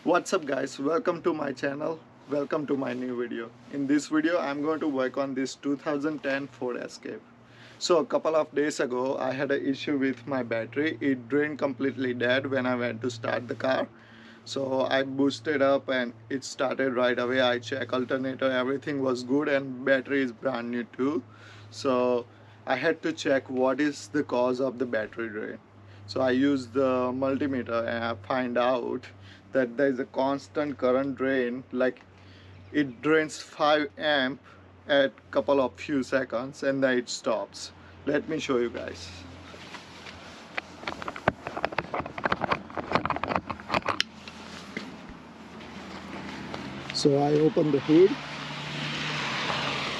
What's up guys, welcome to my channel, welcome to my new video. In this video I'm going to work on this 2010 Ford Escape. So a couple of days ago I had an issue with my battery. It drained completely dead when I went to start the car. So I boosted up and it started right away. I checked alternator, everything was good and battery is brand new too. So I had to check what is the cause of the battery drain. So I used the multimeter and I find out that there is a constant current drain, like it drains 5 amp at couple of few seconds and then it stops. Let me show you guys. So I open the hood,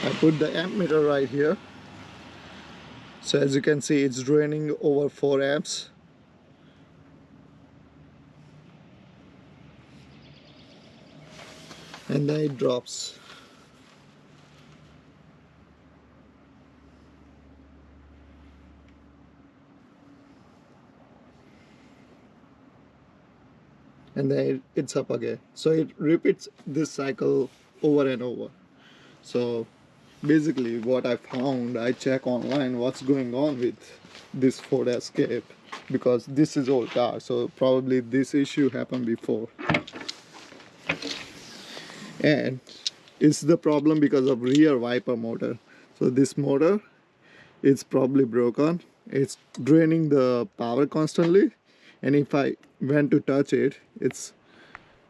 I put the amp meter right here. So as you can see, it's draining over 4 amps. And then it drops. And then it's up again. So it repeats this cycle over and over. So basically what I found, I check online what's going on with this Ford Escape, because this is old car, so probably this issue happened before. And it's the problem because of rear wiper motor. So this motor is probably broken. It's draining the power constantly, and if I went to touch it, it's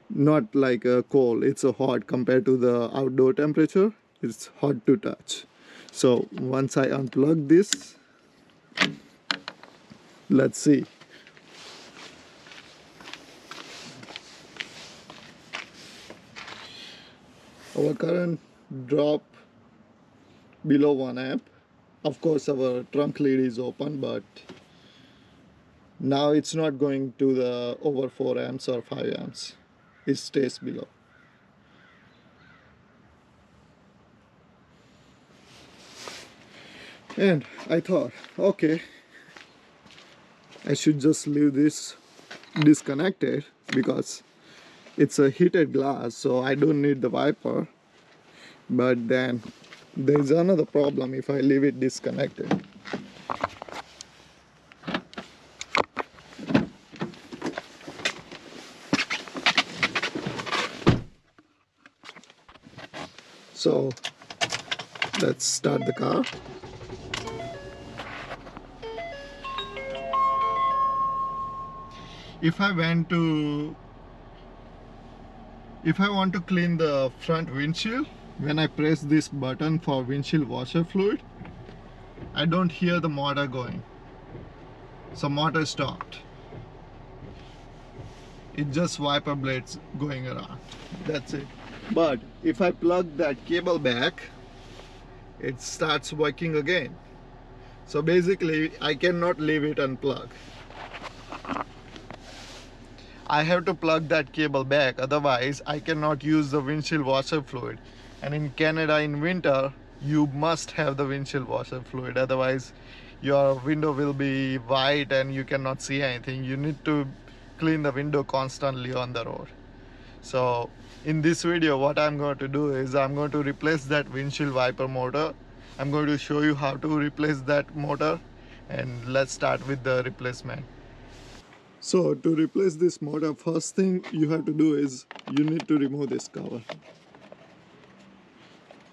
not like a cold, it's a hot compared to the outdoor temperature. It's hot to touch. So once I unplug this, let's see. Our current drop below 1 amp. Of course our trunk lid is open, but now it's not going to the over 4 amps or 5 amps. It stays below. And I thought, okay, I should just leave this disconnected because it's a heated glass, so I don't need the wiper. But then there's another problem if I leave it disconnected. So let's start the car. If I want to clean the front windshield, when I press this button for windshield washer fluid, I don't hear the motor going. So motor stopped. It's just wiper blades going around. That's it. But if I plug that cable back, it starts working again. So basically I cannot leave it unplugged. I have to plug that cable back, otherwise I cannot use the windshield washer fluid. And in Canada in winter, you must have the windshield washer fluid, otherwise your window will be white and you cannot see anything. You need to clean the window constantly on the road. So in this video what I'm going to do is I'm going to replace that windshield wiper motor. I'm going to show you how to replace that motor, and let's start with the replacement. So to replace this motor, first thing you have to do is you need to remove this cover.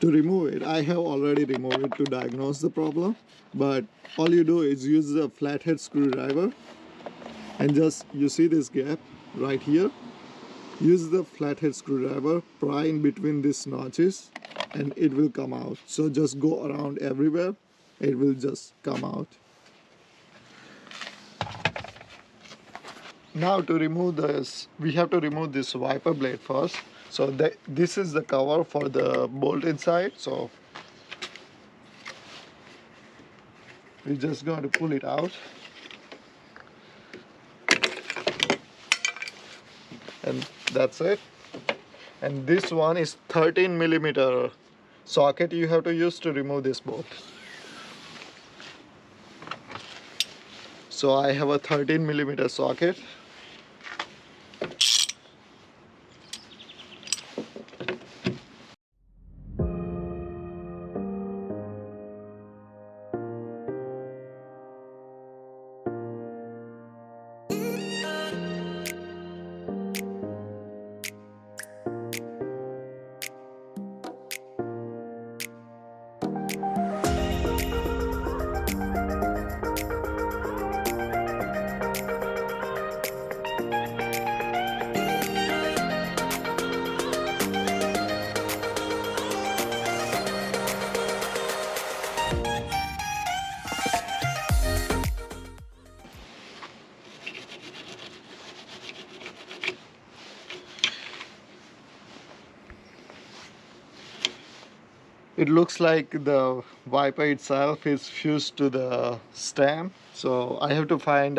To remove it, I have already removed it to diagnose the problem, but all you do is use the flathead screwdriver and just, you see this gap right here, use the flathead screwdriver, pry in between these notches and it will come out. So just go around everywhere, it will just come out. Now to remove this, we have to remove this wiper blade first. So this is the cover for the bolt inside. So we're just going to pull it out. And that's it. And this one is 13mm socket you have to use to remove this bolt. So I have a 13mm socket. It looks like the wiper itself is fused to the stem, so I have to find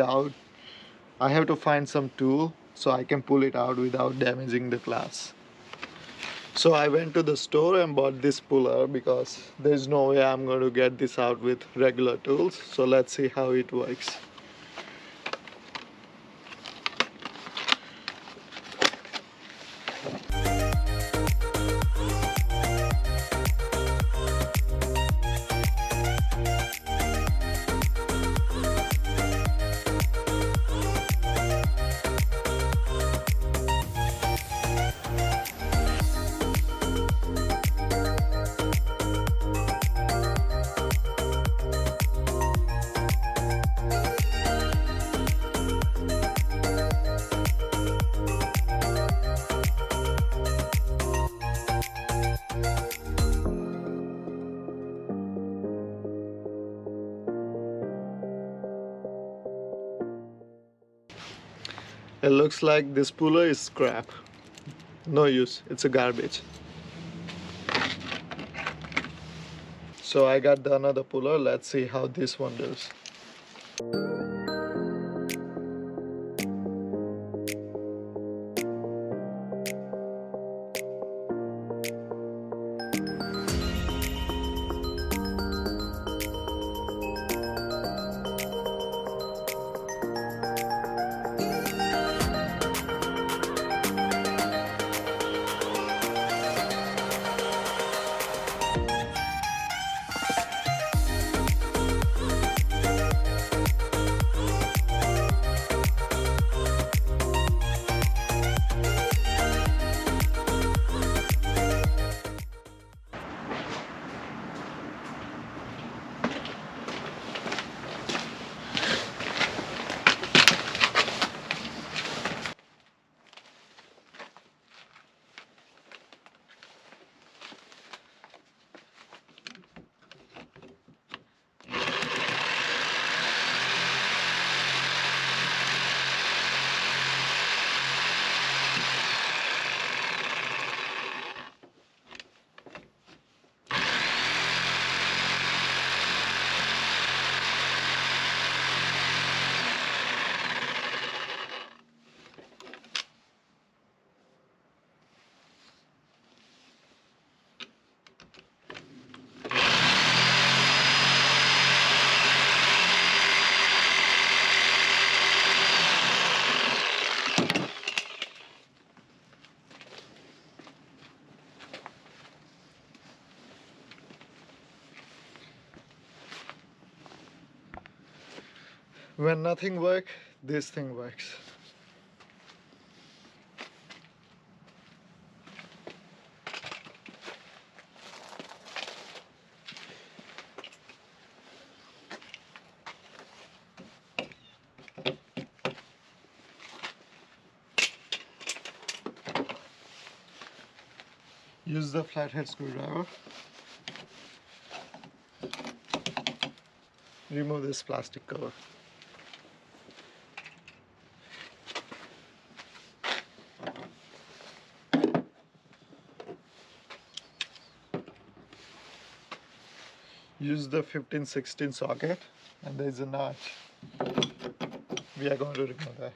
some tool so I can pull it out without damaging the glass. So I went to the store and bought this puller because there's no way I'm going to get this out with regular tools. So let's see how it works. It looks like this puller is scrap. No use, it's a garbage. So I got another puller. Let's see how this one does. When nothing works, this thing works. Use the flathead screwdriver. Remove this plastic cover. Use the 15-16 socket, and there is a notch. We are going to remove that.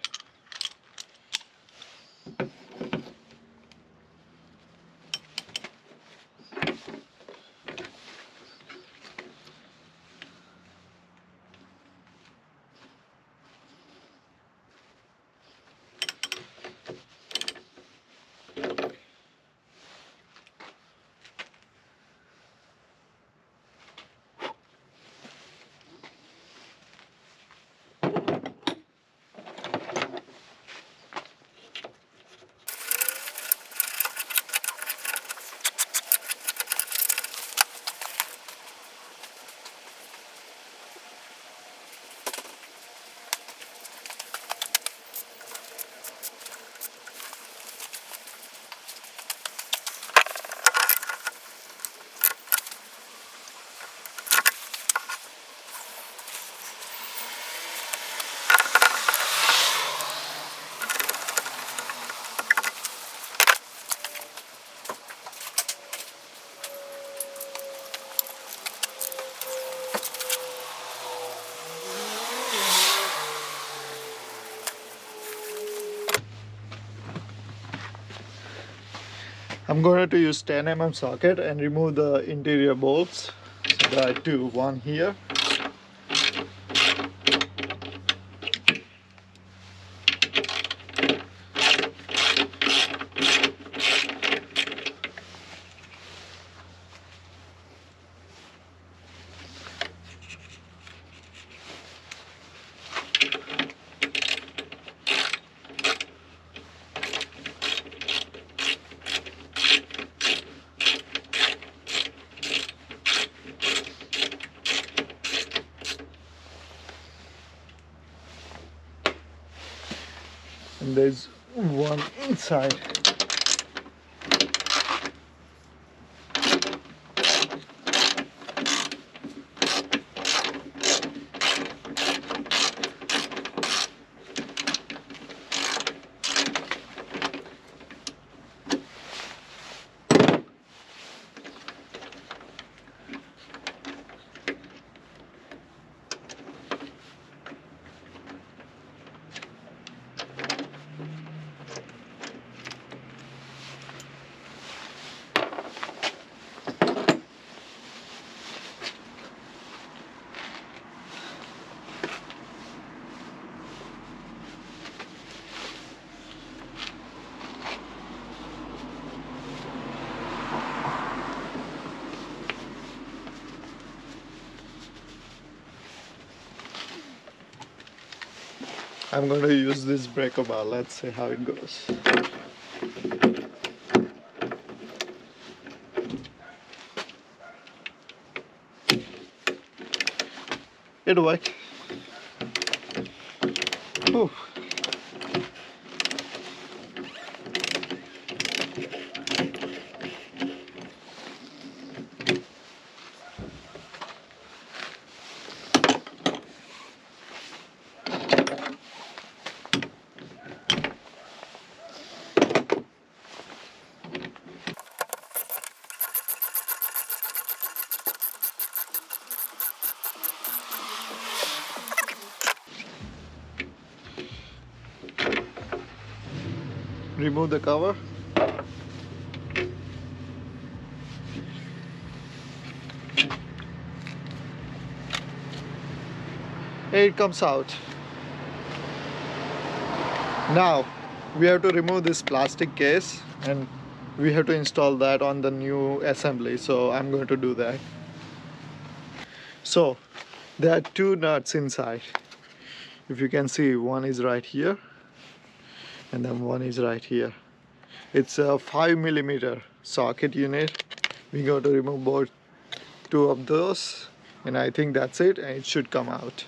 I'm going to use 10 mm socket and remove the interior bolts. So there are two, one here. And there's one inside. I'm going to use this breaker bar. Let's see how it goes. It worked. Whew. Remove the cover. It comes out. Now we have to remove this plastic case and we have to install that on the new assembly, so I'm going to do that. So there are two nuts inside. If you can see, one is right here and then one is right here. It's a 5mm socket unit. We got to remove both two of those, and I think that's it, and it should come out.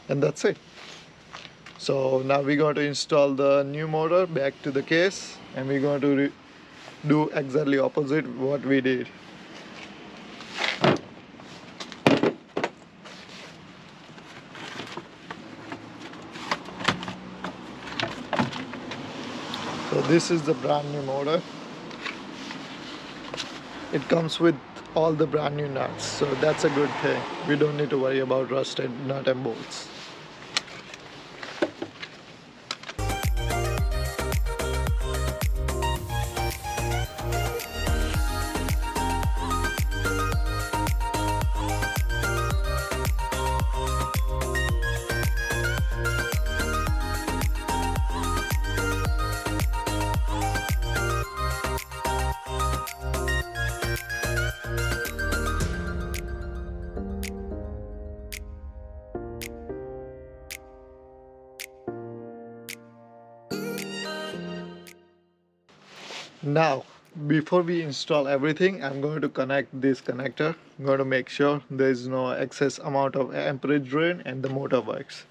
And that's it. So now we're going to install the new motor back to the case, and we're going to do exactly opposite what we did. So this is the brand new motor. It comes with all the brand new nuts, so that's a good thing. We don't need to worry about rusted nut and bolts. Now, before we install everything, I'm going to connect this connector. I'm going to make sure there is no excess amount of amperage drain and the motor works.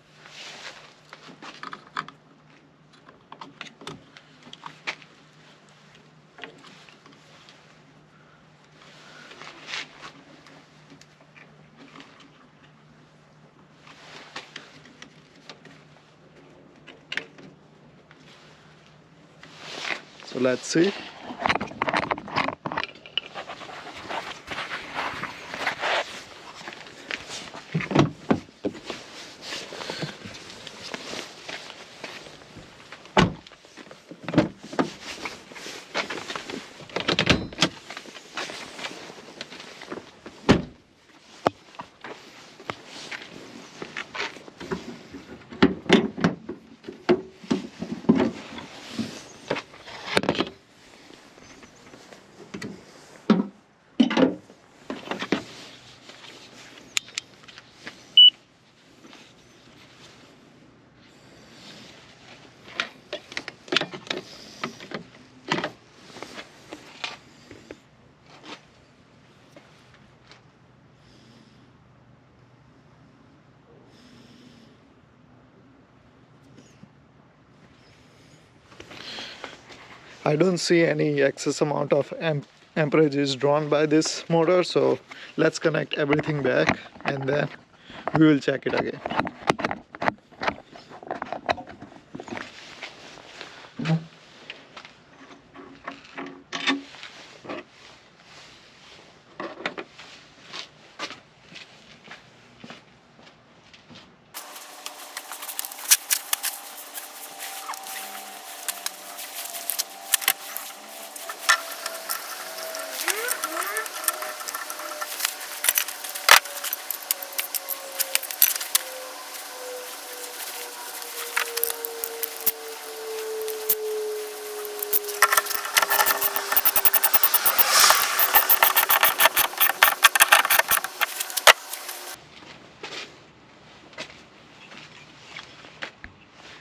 So let's see. I don't see any excess amount of amperage is drawn by this motor, so let's connect everything back and then we will check it again.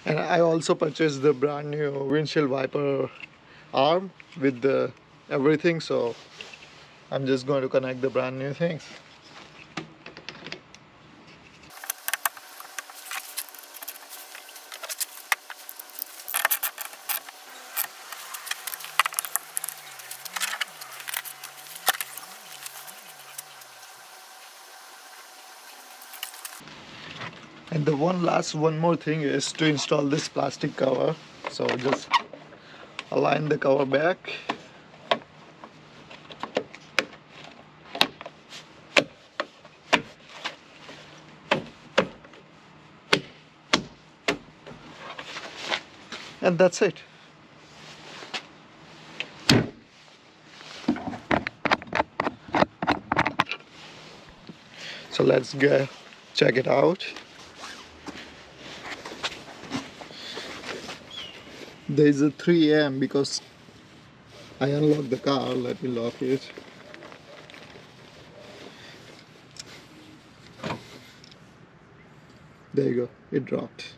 And I also purchased the brand new windshield wiper arm with the everything, so I'm just going to connect the brand new things. And the one more thing is to install this plastic cover. So just align the cover back. And that's it. So let's go check it out. There is a 3 a.m. because I unlocked the car. Let me lock it. There you go, it dropped.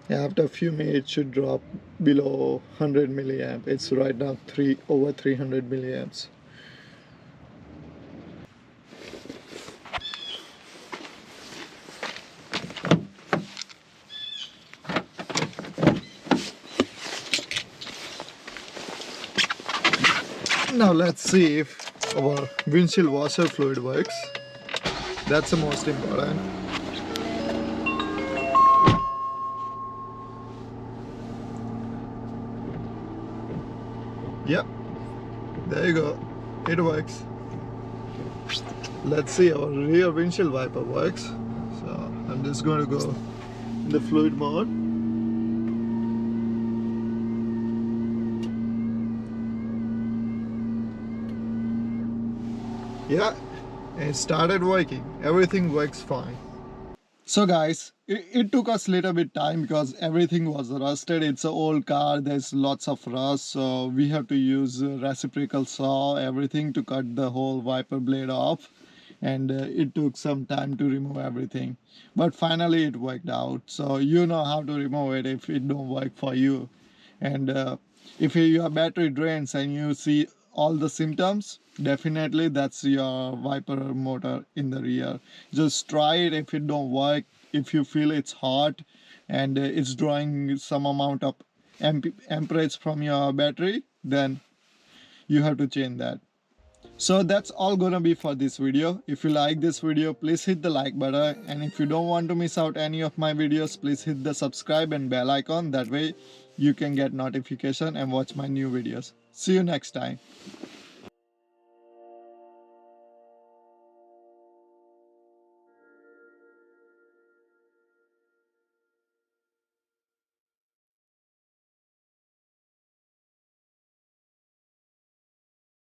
Yeah, after a few minutes it should drop below 100 milliamp. It's right now over 300 milliamps. Now let's see if our windshield washer fluid works. That's the most important. Yep, there you go, it works. Let's see our rear windshield wiper works. So I'm just going to go in the fluid mode. Yeah, it started working. Everything works fine. So guys, it took us a little bit time because everything was rusted. It's an old car, there's lots of rust, so we have to use a reciprocal saw, everything to cut the whole wiper blade off. And it took some time to remove everything. But finally it worked out. So you know how to remove it if it don't work for you. And if your battery drains and you see all the symptoms, definitely that's your wiper motor in the rear. Just try it. If it don't work, if you feel it's hot and it's drawing some amount of amperage from your battery, then you have to change that. So that's all gonna be for this video. If you like this video, please hit the like button, and if you don't want to miss out any of my videos, please hit the subscribe and bell icon. That way you can get notification and watch my new videos. See you next time.